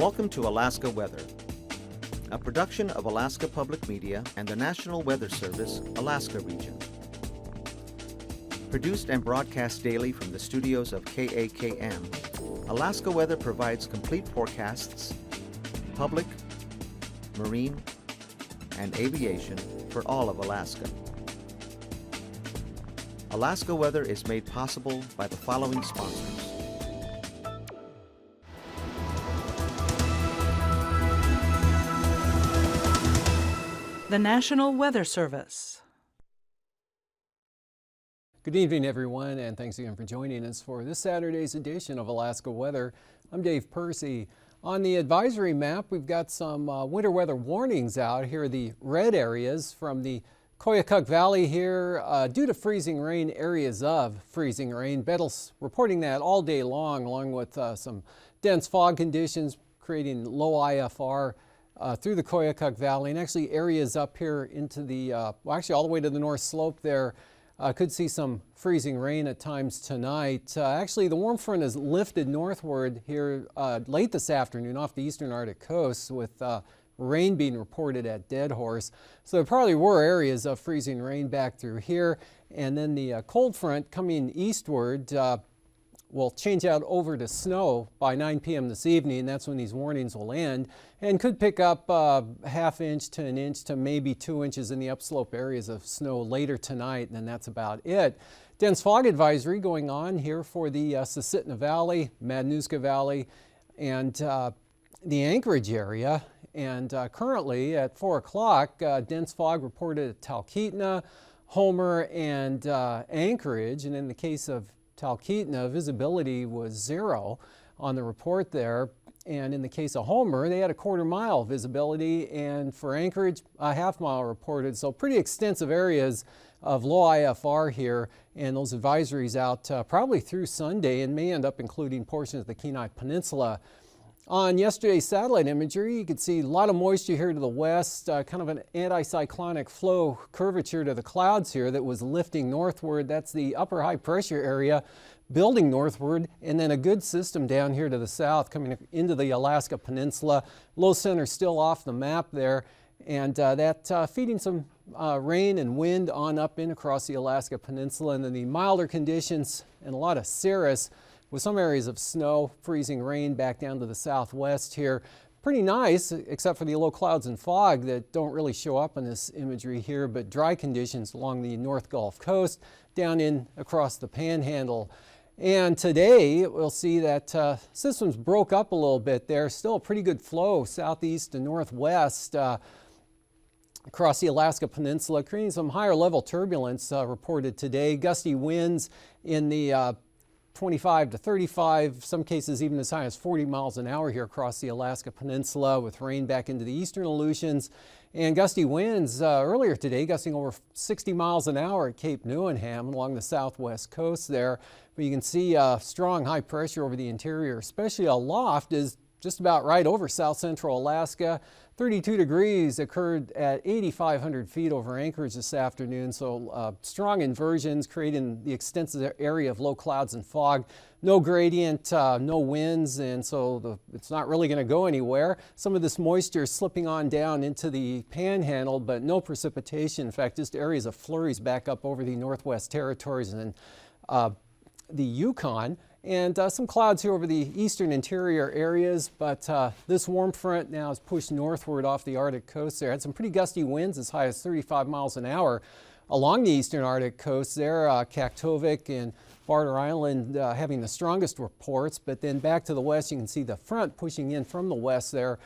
Welcome to Alaska Weather, a production of Alaska Public Media and the National Weather Service, Alaska Region. Produced and broadcast daily from the studios of KAKM, Alaska Weather provides complete forecasts, public, marine, and aviation for all of Alaska. Alaska Weather is made possible by the following sponsors. The National Weather Service. Good evening, everyone, and thanks again for joining us for this Saturday's edition of Alaska Weather. I'm Dave Percy. On the advisory map, we've got some winter weather warnings out. Here are the red areas from the Koyukuk Valley here due to freezing rain, areas of freezing rain. Bettles reporting that all day long, along with some dense fog conditions creating low IFR through the Koyukuk Valley, and actually areas up here into the, well, actually all the way to the north slope there. Could see some freezing rain at times tonight. Actually, the warm front is lifted northward here late this afternoon off the eastern Arctic coast with rain being reported at Deadhorse. So there probably were areas of freezing rain back through here. And then the cold front coming eastward will change out over to snow by 9 p.m. this evening. That's when these warnings will end, and could pick up ½ inch to an inch to maybe 2 inches in the upslope areas of snow later tonight, and then that's about it. Dense fog advisory going on here for the Susitna Valley, Madanuska Valley, and the Anchorage area. And currently at 4 o'clock, dense fog reported at Talkeetna, Homer, and Anchorage. And in the case of Talkeetna, visibility was 0 on the report there. And in the case of Homer, they had a quarter-mile visibility, and for Anchorage, a half-mile reported. So pretty extensive areas of low IFR here, and those advisories out probably through Sunday, and may end up including portions of the Kenai Peninsula. On yesterday's satellite imagery, you could see a lot of moisture here to the west, kind of an anticyclonic flow curvature to the clouds here that was lifting northward. That's the upper high pressure area building northward, and then a good system down here to the south coming into the Alaska Peninsula. Low center still off the map there, and that feeding some rain and wind on up in across the Alaska Peninsula, and then the milder conditions and a lot of cirrus with some areas of snow, freezing rain back down to the southwest here. Pretty nice, except for the low clouds and fog that don't really show up in this imagery here, but dry conditions along the North Gulf Coast, down in across the Panhandle. And today we'll see that systems broke up a little bit there. Still a pretty good flow southeast to northwest across the Alaska Peninsula, creating some higher level turbulence reported today. Gusty winds in the 25 to 35, some cases even as high as 40 miles an hour here across the Alaska Peninsula, with rain back into the eastern Aleutians, and gusty winds earlier today gusting over 60 miles an hour at Cape Newenham along the southwest coast there. But you can see strong high pressure over the interior, especially aloft, is just about right over south central Alaska. 32 degrees occurred at 8,500 feet over Anchorage this afternoon, so strong inversions creating the extensive area of low clouds and fog. No gradient, no winds, and so it's not really going to go anywhere. Some of this moisture is slipping on down into the Panhandle, but no precipitation. In fact, just areas of flurries back up over the Northwest Territories and the Yukon. And some clouds here over the eastern interior areas, but this warm front now is pushed northward off the Arctic coast there. Had some pretty gusty winds as high as 35 miles an hour along the eastern Arctic coast there. Kaktovik and Barter Island having the strongest reports, but then back to the west you can see the front pushing in from the west there.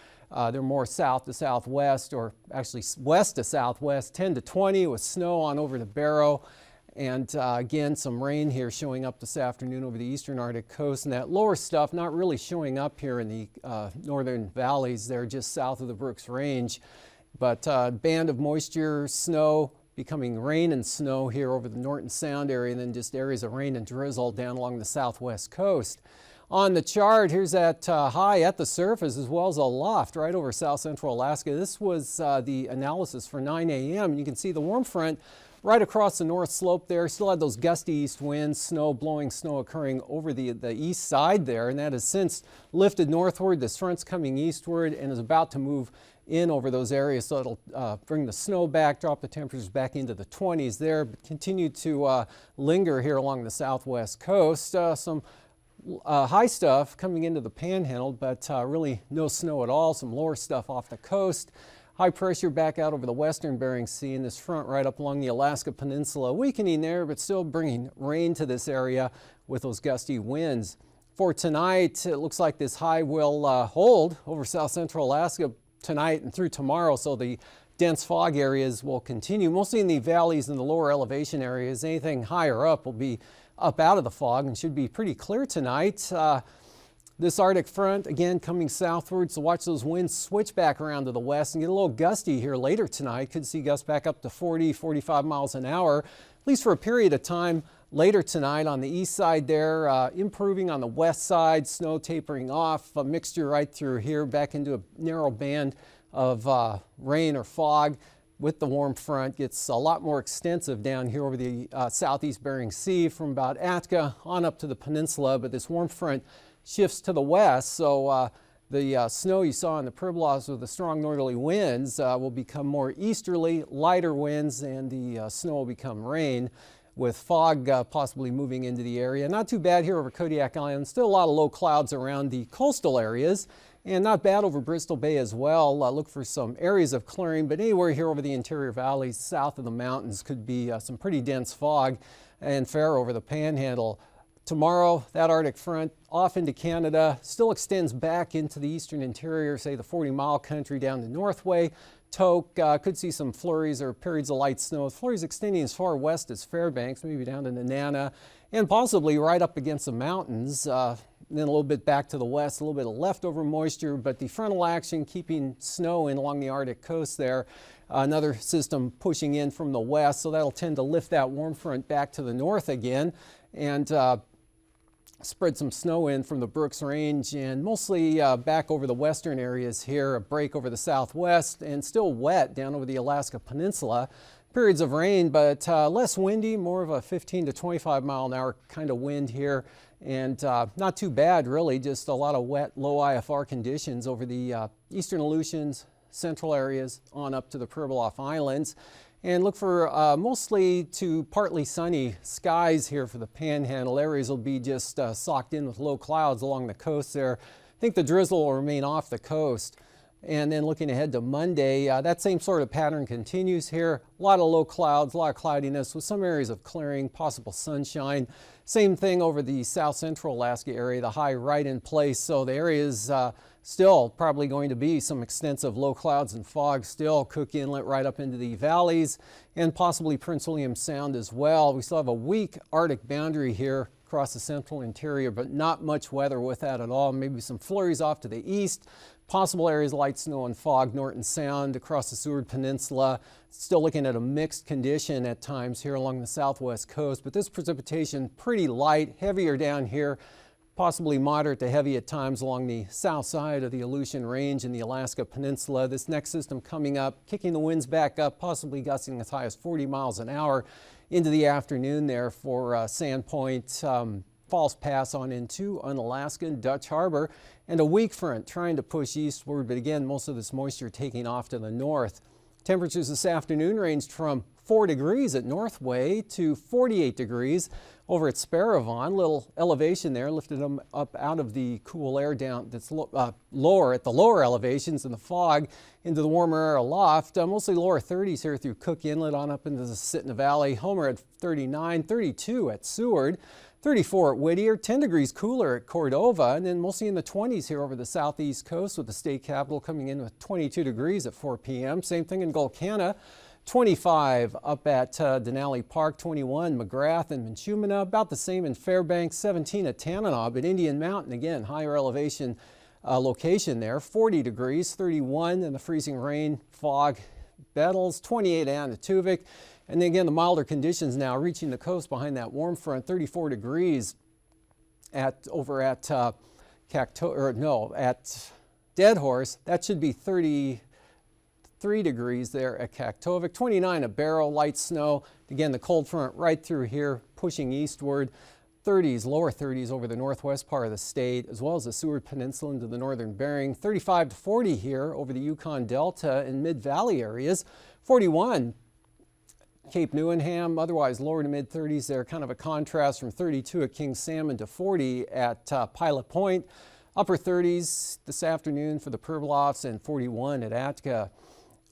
They're more south to southwest, or actually west to southwest, 10 to 20 with snow on over the Barrow. And again, some rain here showing up this afternoon over the eastern Arctic coast, and that lower stuff not really showing up here in the northern valleys there just south of the Brooks Range. But band of moisture, snow, becoming rain and snow here over the Norton Sound area, and then just areas of rain and drizzle down along the southwest coast. On the chart, here's that high at the surface as well as aloft right over south central Alaska. This was the analysis for 9 a.m. You can see the warm front right across the north slope there. Still had those gusty east winds, snow occurring over the east side there, and that has since lifted northward. This front's coming eastward and is about to move in over those areas, so it'll bring the snow back, drop the temperatures back into the 20s there, but continue to linger here along the southwest coast. Some high stuff coming into the panhandle, but really no snow at all. Some lower stuff off the coast. High pressure back out over the western Bering Sea, and this front right up along the Alaska Peninsula, weakening there, but still bringing rain to this area with those gusty winds. For tonight, it looks like this high will hold over south central Alaska tonight and through tomorrow, so the dense fog areas will continue, mostly in the valleys and the lower elevation areas. Anything higher up will be up out of the fog and should be pretty clear tonight. This Arctic front, again, coming southward, so watch those winds switch back around to the west and get a little gusty here later tonight. Could see gusts back up to 40, 45 miles an hour, at least for a period of time later tonight on the east side there. Improving on the west side, snow tapering off, a mixture right through here back into a narrow band of rain or fog with the warm front. Gets a lot more extensive down here over the southeast Bering Sea from about Atka on up to the peninsula, but this warm front shifts to the west, so the snow you saw in the Pribilofs with the strong northerly winds will become more easterly, lighter winds, and the snow will become rain, with fog possibly moving into the area. Not too bad here over Kodiak Island. Still a lot of low clouds around the coastal areas, and not bad over Bristol Bay as well. Look for some areas of clearing, but anywhere here over the interior valleys south of the mountains could be some pretty dense fog and fair over the panhandle. Tomorrow, that Arctic front off into Canada still extends back into the eastern interior, say the 40-mile country down to Northway. Tok, could see some flurries or periods of light snow. Flurries extending as far west as Fairbanks, maybe down to Nenana, and possibly right up against the mountains. Then a little bit back to the west, a little bit of leftover moisture, but the frontal action keeping snow in along the Arctic coast there. Another system pushing in from the west, so that'll tend to lift that warm front back to the north again and spread some snow in from the Brooks Range and mostly back over the western areas here, a break over the southwest, and still wet down over the Alaska Peninsula. Periods of rain, but less windy, more of a 15 to 25 mile an hour kind of wind here, and not too bad really, just a lot of wet, low IFR conditions over the eastern Aleutians, central areas on up to the Pribilof Islands. And look for mostly to partly sunny skies here for the panhandle. Areas will be just socked in with low clouds along the coast there. I think the drizzle will remain off the coast. And then looking ahead to Monday, that same sort of pattern continues here. A lot of low clouds, a lot of cloudiness with some areas of clearing, possible sunshine. Same thing over the south central Alaska area, the high right in place. So the area is still probably going to be some extensive low clouds and fog still. Cook Inlet right up into the valleys and possibly Prince William Sound as well. We still have a weak Arctic boundary here across the central interior, but not much weather with that at all. Maybe some flurries off to the east. Possible areas of light snow and fog, Norton Sound across the Seward Peninsula. Still looking at a mixed condition at times here along the southwest coast, but this precipitation pretty light, heavier down here, possibly moderate to heavy at times along the south side of the Aleutian Range and the Alaska Peninsula. This next system coming up, kicking the winds back up, possibly gusting as high as 40 miles an hour into the afternoon there for Sandpoint, False Pass on into Unalaska, Dutch Harbor, and a weak front trying to push eastward, but again, most of this moisture taking off to the north. Temperatures this afternoon ranged from 4 degrees at Northway to 48 degrees over at Sparravon. Little elevation there lifted them up out of the cool air down that's lower at the lower elevations in the fog into the warmer air aloft. Mostly lower 30s here through Cook Inlet on up into the Sitna Valley. Homer at 39, 32 at Seward. 34 at Whittier, 10 degrees cooler at Cordova, and then mostly in the 20s here over the southeast coast with the state capital coming in with 22 degrees at 4 p.m. Same thing in Gulkana, 25 up at Denali Park, 21 McGrath and Minchumina, about the same in Fairbanks, 17 at Tanana, but Indian Mountain, again, higher elevation location there, 40 degrees, 31 in the freezing rain, fog, Bettles, 28 at Tuvik. And then again, the milder conditions now reaching the coast behind that warm front, 34 degrees over at at Dead Horse. That should be 30 23 degrees there at Kaktovik, 29 at Barrow, light snow. Again, the cold front right through here, pushing eastward. 30s, lower 30s over the northwest part of the state, as well as the Seward Peninsula into the northern Bering. 35 to 40 here over the Yukon Delta and mid-valley areas. 41 Cape Newenham, otherwise lower to mid-30s there, kind of a contrast from 32 at King Salmon to 40 at Pilot Point. Upper 30s this afternoon for the Pribilofs and 41 at Atka.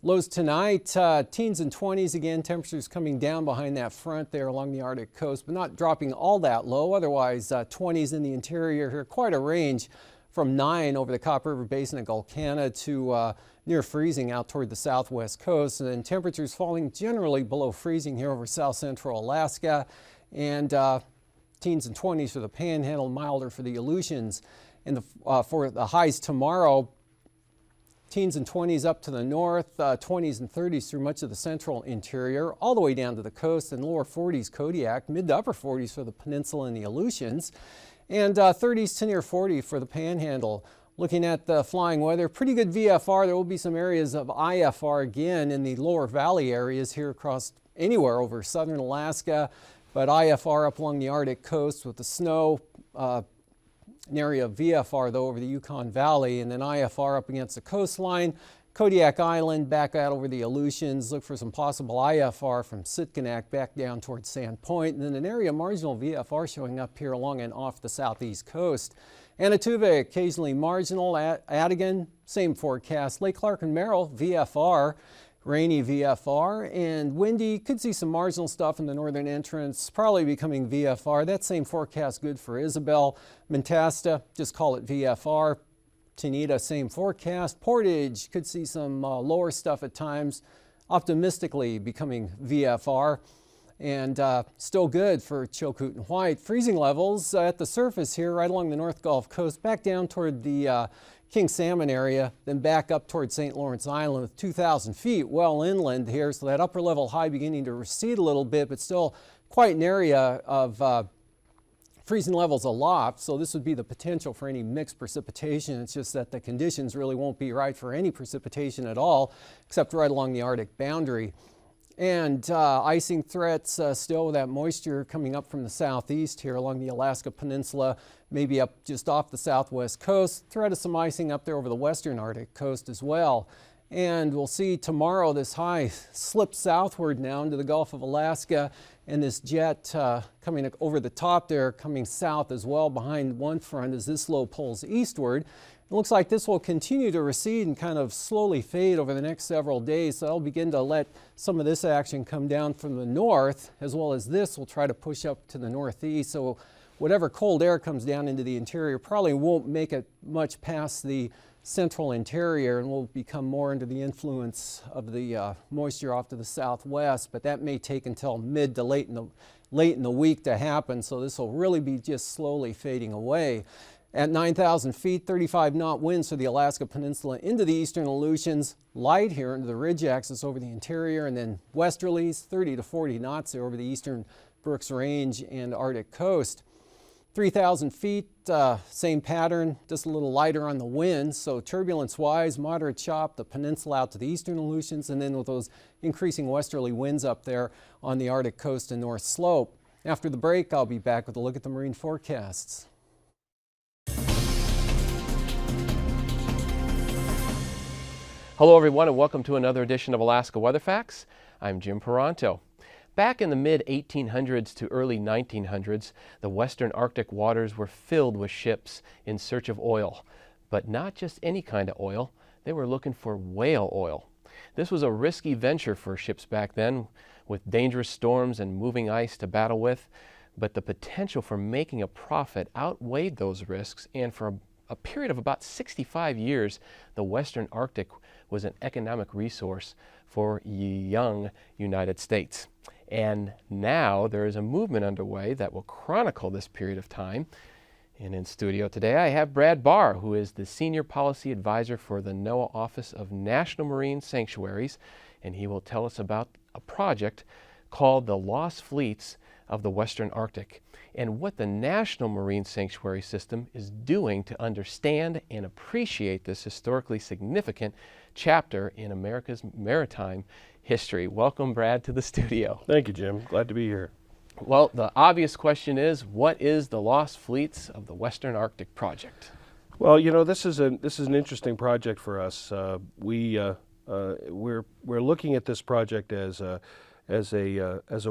Lows tonight, teens and 20s again, temperatures coming down behind that front there along the Arctic coast, but not dropping all that low. Otherwise, 20s in the interior here, quite a range from 9 over the Copper River Basin at Gulkana to near freezing out toward the southwest coast. And then temperatures falling generally below freezing here over south central Alaska, and teens and 20s for the Panhandle, milder for the Aleutians. And for the highs tomorrow, teens and 20s up to the north, 20s and 30s through much of the central interior, all the way down to the coast, and lower 40s Kodiak, mid to upper 40s for the peninsula and the Aleutians, and 30s to near 40 for the Panhandle. Looking at the flying weather, pretty good VFR. There will be some areas of IFR again in the lower valley areas here across anywhere over southern Alaska, but IFR up along the Arctic coast with the snow. An area of VFR though over the Yukon Valley, and then IFR up against the coastline. Kodiak Island back out over the Aleutians. Look for some possible IFR from Sitkinak back down towards Sand Point, and then an area of marginal VFR showing up here along and off the southeast coast. Anatuvik occasionally marginal. Adigan, same forecast. Lake Clark and Merrill VFR. Rainy VFR, and windy. Could see some marginal stuff in the northern entrance, probably becoming VFR. That same forecast good for Isabel. Mentasta, just call it VFR. Tenita, same forecast. Portage, could see some lower stuff at times, optimistically becoming VFR. And still good for Chilkoot and White. Freezing levels at the surface here right along the North Gulf Coast, back down toward the King Salmon area, then back up towards St. Lawrence Island with 2,000 feet well inland here. So that upper level high beginning to recede a little bit, but still quite an area of freezing levels aloft. So this would be the potential for any mixed precipitation. It's just that the conditions really won't be right for any precipitation at all, except right along the Arctic boundary. And icing threats still with that moisture coming up from the southeast here along the Alaska Peninsula, maybe up just off the southwest coast. Threat of some icing up there over the western Arctic coast as well. And we'll see tomorrow this high slip southward now into the Gulf of Alaska, and this jet coming over the top there, coming south as well behind one front as this low pulls eastward. It looks like this will continue to recede and kind of slowly fade over the next several days. So I'll begin to let some of this action come down from the north, as well as this will try to push up to the northeast. So whatever cold air comes down into the interior probably won't make it much past the central interior and will become more under the influence of the moisture off to the southwest. But that may take until mid to late in the week to happen. So this will really be just slowly fading away. At 9,000 feet, 35 knot winds for the Alaska Peninsula into the eastern Aleutians, light here into the ridge axis over the interior, and then westerlies 30 to 40 knots there over the eastern Brooks Range and Arctic coast. 3,000 feet, same pattern, just a little lighter on the wind, so turbulence-wise, moderate chop, the peninsula out to the eastern Aleutians, and then with those increasing westerly winds up there on the Arctic coast and North Slope. After the break, I'll be back with a look at the marine forecasts. Hello everyone and welcome to another edition of Alaska Weather Facts. I'm Jim Peranto. Back in the mid-1800s to early 1900s, the western Arctic waters were filled with ships in search of oil. But not just any kind of oil, they were looking for whale oil. This was a risky venture for ships back then, with dangerous storms and moving ice to battle with, but the potential for making a profit outweighed those risks, and for a period of about 65 years, the western Arctic was an economic resource for young United States. And now there is a movement underway that will chronicle this period of time. And in studio today I have Brad Barr, who is the Senior Policy Advisor for the NOAA Office of National Marine Sanctuaries, and he will tell us about a project called The Lost Fleets of the Western Arctic, and what the National Marine Sanctuary System is doing to understand and appreciate this historically significant chapter in America's maritime history. Welcome, Brad, to the studio. Thank you, Jim. Glad to be here. Well, the obvious question is, what is the Lost Fleets of the Western Arctic project? Well, you know, this is an interesting project for us. We're looking at this project as a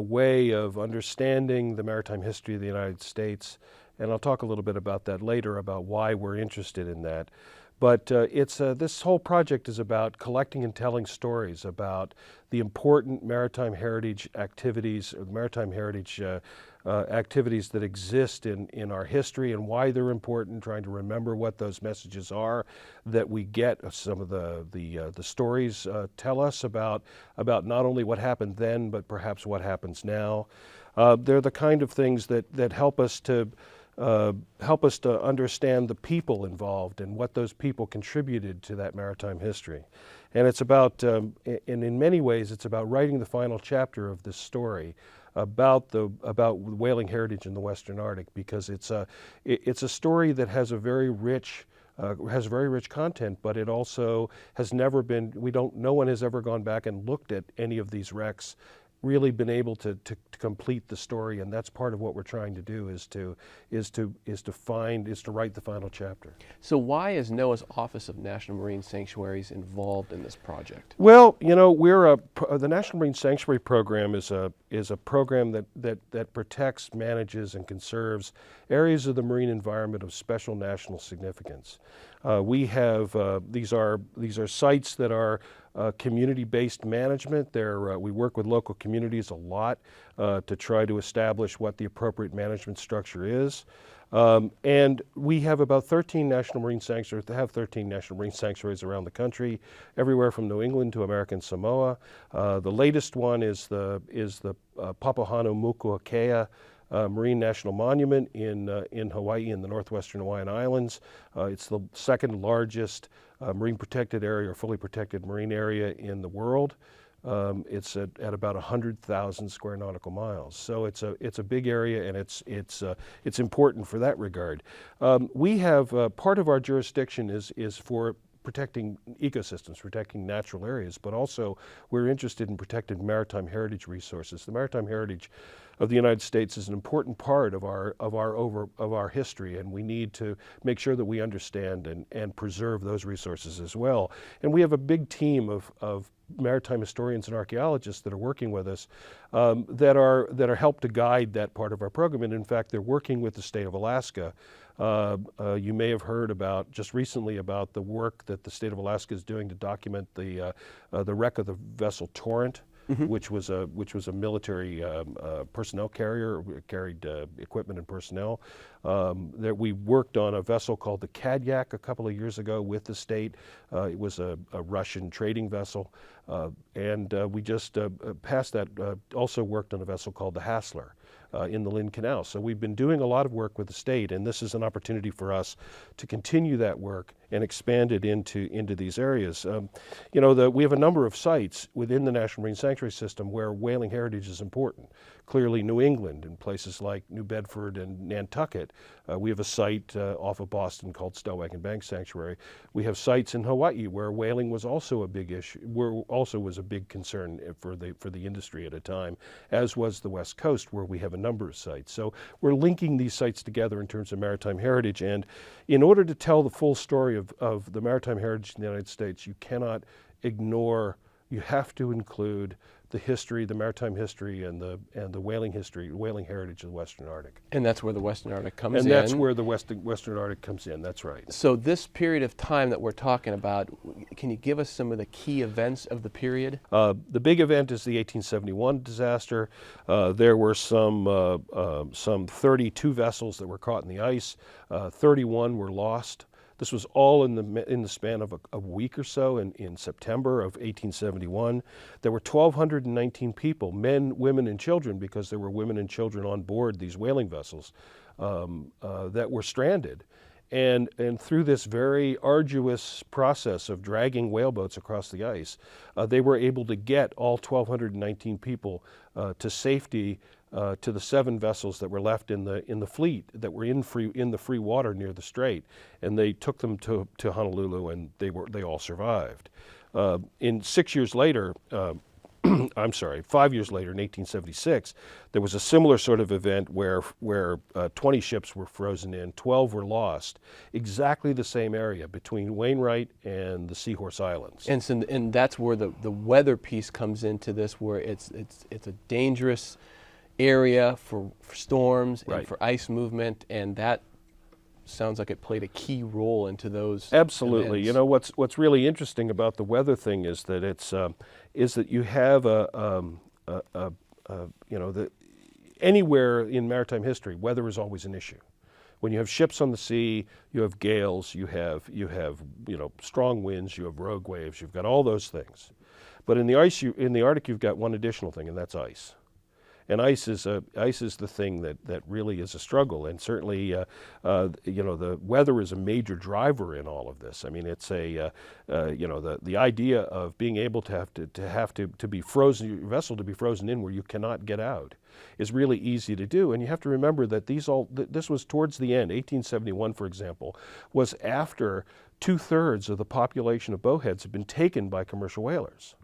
way of understanding the maritime history of the United States, and I'll talk a little bit about that later, about why we're interested in that. But this whole project is about collecting and telling stories about the important maritime heritage activities, or the maritime heritage activities that exist in our history and why they're important, trying to remember what those messages are that we get. Some of the stories tell us about not only what happened then, but perhaps what happens now. They're the kind of things that help us to understand the people involved and what those people contributed to that maritime history. And it's about, and in many ways, it's about writing the final chapter of this story about whaling heritage in the Western Arctic, because it's a story that has a very rich content, but it also has never been, no one has ever gone back and looked at any of these wrecks, really been able to complete the story, and that's part of what we're trying to do, is to write the final chapter. So why is NOAA's Office of National Marine Sanctuaries involved in this project? Well, you know, the National Marine Sanctuary Program is a program that protects, manages, and conserves areas of the marine environment of special national significance. We have these are sites that are community-based management. We work with local communities a lot to try to establish what the appropriate management structure is. And we have about 13 national marine sanctuaries. They have 13 national marine sanctuaries around the country, everywhere from New England to American Samoa. The latest one is the Papahanaumokuakea Marine National Monument in Hawaii, in the northwestern Hawaiian Islands. It's the second largest marine protected area, or fully protected marine area in the world. It's at about 100,000 square nautical miles. So it's a big area, and it's important for that regard. We have part of our jurisdiction is for protecting ecosystems, protecting natural areas, but also we're interested in protecting maritime heritage resources. The maritime heritage of the United States is an important part of our history, and we need to make sure that we understand and preserve those resources as well. And we have a big team of maritime historians and archaeologists that are working with us, that are helped to guide that part of our program. And in fact, they're working with the state of Alaska. You may have heard just recently about the work that the state of Alaska is doing to document the wreck of the vessel Torrent, which was a military personnel carrier, carried equipment and personnel. That we worked on a vessel called the Kadyak a couple of years ago with the state. It was a Russian trading vessel, and we just past that also worked on a vessel called the Hassler in the Lynn Canal. So we've been doing a lot of work with the state, and this is an opportunity for us to continue that work and expand it into these areas. You know, we have a number of sites within the National Marine Sanctuary System where whaling heritage is important. Clearly New England, and places like New Bedford and Nantucket. We have a site off of Boston called Stellwagen Bank Sanctuary. We have sites in Hawaii where whaling was also a big issue, was a big concern for the industry at a time, as was the West Coast, where we have a number of sites. So we're linking these sites together in terms of maritime heritage, and in order to tell the full story of the maritime heritage in the United States, you cannot ignore, you have to include the history, the maritime history, and the whaling history, whaling heritage of the Western Arctic. And that's where the Western Arctic comes in. And that's where the Western Arctic comes in, that's right. So this period of time that we're talking about, can you give us some of the key events of the period? The big event is the 1871 disaster. There were some 32 vessels that were caught in the ice. 31 were lost. This was all in the span of a week or so in September of 1871. There were 1,219 people, men, women, and children, because there were women and children on board these whaling vessels that were stranded. And through this very arduous process of dragging whaleboats across the ice, they were able to get all 1,219 people to safety to the 7 vessels that were left in the fleet that were in the free water near the strait, and they took them to Honolulu, and they all survived. 6 years later. I'm sorry, 5 years later, in 1876, there was a similar sort of event where 20 ships were frozen in, 12 were lost, exactly the same area between Wainwright and the Seahorse Islands. And that's where the weather piece comes into this, where it's a dangerous area for storms and for ice movement, and that sounds like it played a key role into those. Absolutely. events. You know, what's really interesting about the weather thing is that is that you have anywhere in maritime history, weather is always an issue. When you have ships on the sea, you have gales, you have strong winds, you have rogue waves, you've got all those things. But in the Arctic, you've got one additional thing, and that's ice. And ice is the thing that really is a struggle, and certainly the weather is a major driver in all of this. I mean, it's the idea of being able to be frozen, your vessel to be frozen in where you cannot get out, is really easy to do. And you have to remember that this was towards the end. 1871, for example, was after 2/3 of the population of bowheads had been taken by commercial whalers.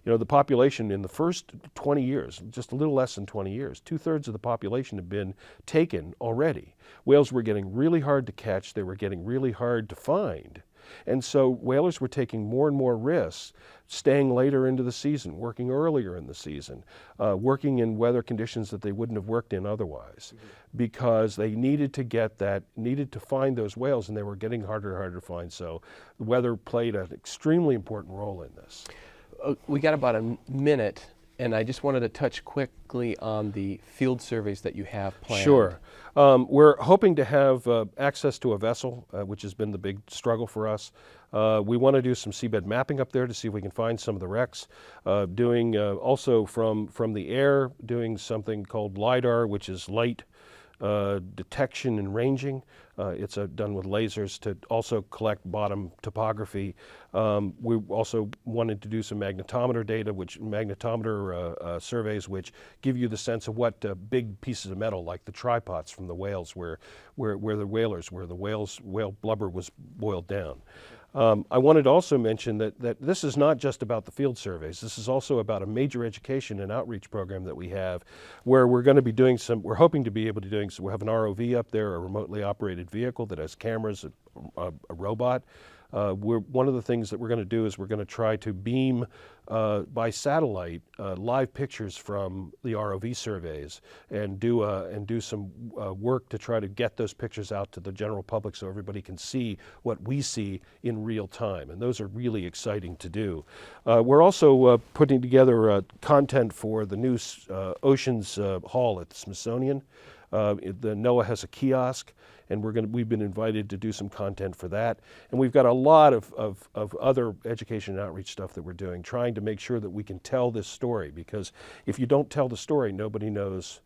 You know, the population in the first 20 years, just a little less than 20 years, 2/3 of the population had been taken already. Whales were getting really hard to catch. They were getting really hard to find. And so whalers were taking more and more risks, staying later into the season, working earlier in the season, working in weather conditions that they wouldn't have worked in otherwise, because they needed to find those whales, and they were getting harder and harder to find. So the weather played an extremely important role in this. We got about a minute, and I just wanted to touch quickly on the field surveys that you have planned. Sure. We're hoping to have access to a vessel, which has been the big struggle for us. We want to do some seabed mapping up there to see if we can find some of the wrecks. Doing also from the air, doing something called LIDAR, which is light detection and ranging. It's done with lasers to also collect bottom topography. We also wanted to do some magnetometer data, magnetometer surveys, which give you the sense of what big pieces of metal, like the tripods from the whales, where the whale blubber was boiled down. I wanted to also mention that this is not just about the field surveys. This is also about a major education and outreach program that we have, where we're going to be doing we're hoping to be able to we have an ROV up there, a remotely operated vehicle that has cameras, a robot. One of the things that we're going to do is we're going to try to beam by satellite live pictures from the ROV surveys and do some work to try to get those pictures out to the general public so everybody can see what we see in real time. And those are really exciting to do. We're also putting together content for the new Oceans Hall at the Smithsonian. The NOAA has a kiosk, and we've been invited to do some content for that. And we've got a lot of other education and outreach stuff that we're doing, trying to make sure that we can tell this story, because if you don't tell the story, nobody knows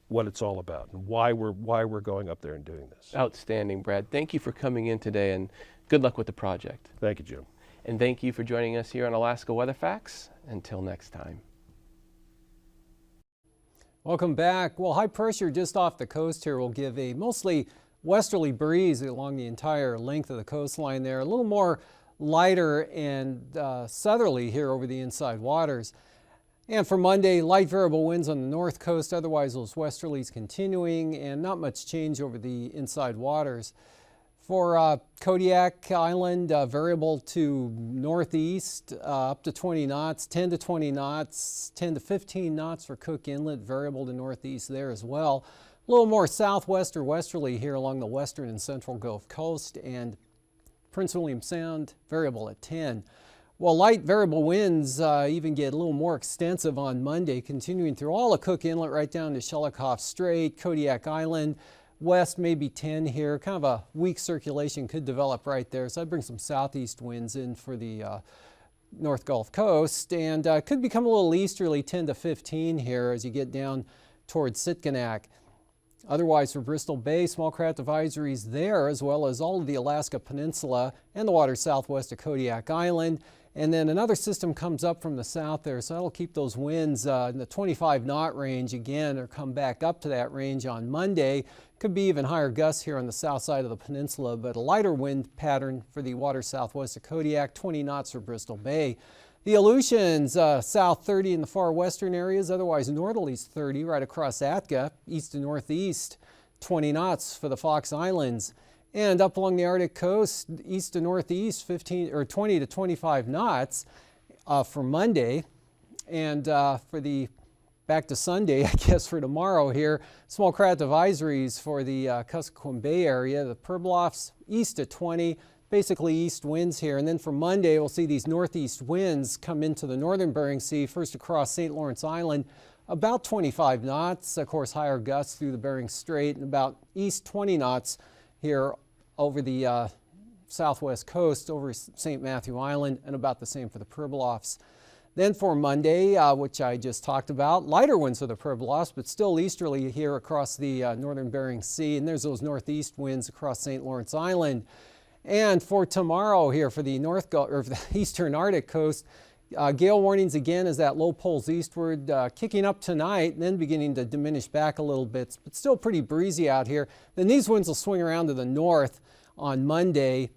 what it's all about and why we're going up there and doing this. Outstanding, Brad. Thank you for coming in today, and good luck with the project. Thank you, Jim. And thank you for joining us here on Alaska Weather Facts. Until next time. Welcome back. Well, high pressure just off the coast here will give a mostly westerly breeze along the entire length of the coastline there. A little more lighter and southerly here over the inside waters. And for Monday, light variable winds on the north coast, otherwise those westerlies continuing, and not much change over the inside waters. For Kodiak Island, variable to northeast, up to 20 knots, 10 to 20 knots, 10 to 15 knots for Cook Inlet, variable to northeast there as well. A little more southwest or westerly here along the western and central Gulf Coast, and Prince William Sound, variable at 10. Well, light variable winds even get a little more extensive on Monday, continuing through all of Cook Inlet right down to Shelikof Strait, Kodiak Island. West maybe 10 here, kind of a weak circulation could develop right there. So I'd bring some southeast winds in for the North Gulf Coast, and could become a little easterly, 10 to 15 here as you get down towards Sitkinak. Otherwise, for Bristol Bay, small craft advisories there, as well as all of the Alaska Peninsula and the waters southwest of Kodiak Island. And then another system comes up from the south there, so that'll keep those winds in the 25-knot range again, or come back up to that range on Monday. Could be even higher gusts here on the south side of the peninsula, but a lighter wind pattern for the waters southwest of Kodiak, 20 knots for Bristol Bay. The Aleutians, south 30 in the far western areas, otherwise northerlies 30 right across Atka, east to northeast, 20 knots for the Fox Islands. And up along the Arctic coast, east to northeast, 20 to 25 knots for Monday. And for the back to Sunday, I guess, for tomorrow here, small craft advisories for the Kuskokwim Bay area, the Pribilofs east at 20, basically east winds here. And then for Monday, we'll see these northeast winds come into the northern Bering Sea, first across St. Lawrence Island, about 25 knots. Of course, higher gusts through the Bering Strait, and about east 20 knots here over the southwest coast, over St. Matthew Island, and about the same for the Pribilofs. Then for Monday, which I just talked about, lighter winds for the Pribilofs, but still easterly here across the northern Bering Sea, and there's those northeast winds across St. Lawrence Island. And for tomorrow here for the the eastern Arctic coast, gale warnings again as that low pulls eastward, kicking up tonight and then beginning to diminish back a little bit, but still pretty breezy out here. Then these winds will swing around to the north on Monday.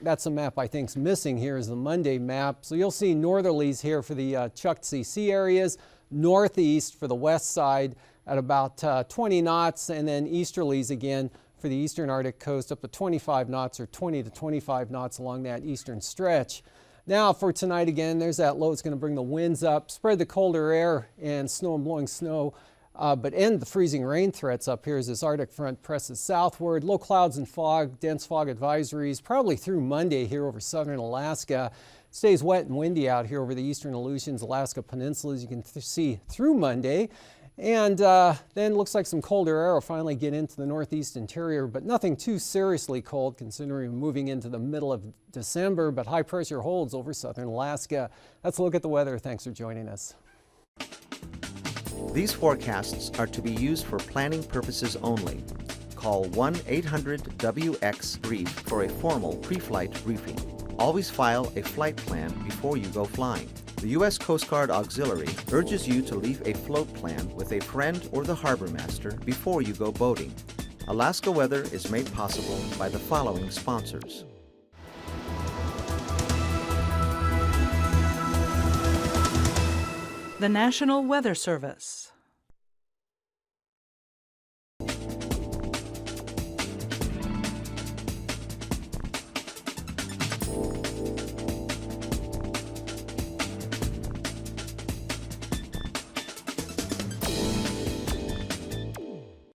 That's a map I think is missing here, is the Monday map. So you'll see northerlies here for the Chukchi Sea areas, northeast for the west side at about 20 knots, and then easterlies again for the eastern Arctic coast up to 25 knots or 20 to 25 knots along that eastern stretch. Now for tonight again, there's that low. It's going to bring the winds up, spread the colder air and snow and blowing snow, but end the freezing rain threats up here as this Arctic front presses southward. Low clouds and fog, dense fog advisories, probably through Monday here over southern Alaska. It stays wet and windy out here over the eastern Aleutians, Alaska Peninsula, as you can see through Monday. And then looks like some colder air will finally get into the northeast interior, but nothing too seriously cold considering moving into the middle of December, but high pressure holds over southern Alaska. That's a look at the weather. Thanks for joining us. These forecasts are to be used for planning purposes only. Call 1-800-WX-BRIEF for a formal pre-flight briefing. Always file a flight plan before you go flying. The U.S. Coast Guard Auxiliary urges you to leave a float plan with a friend or the harbor master before you go boating. Alaska Weather is made possible by the following sponsors. The National Weather Service.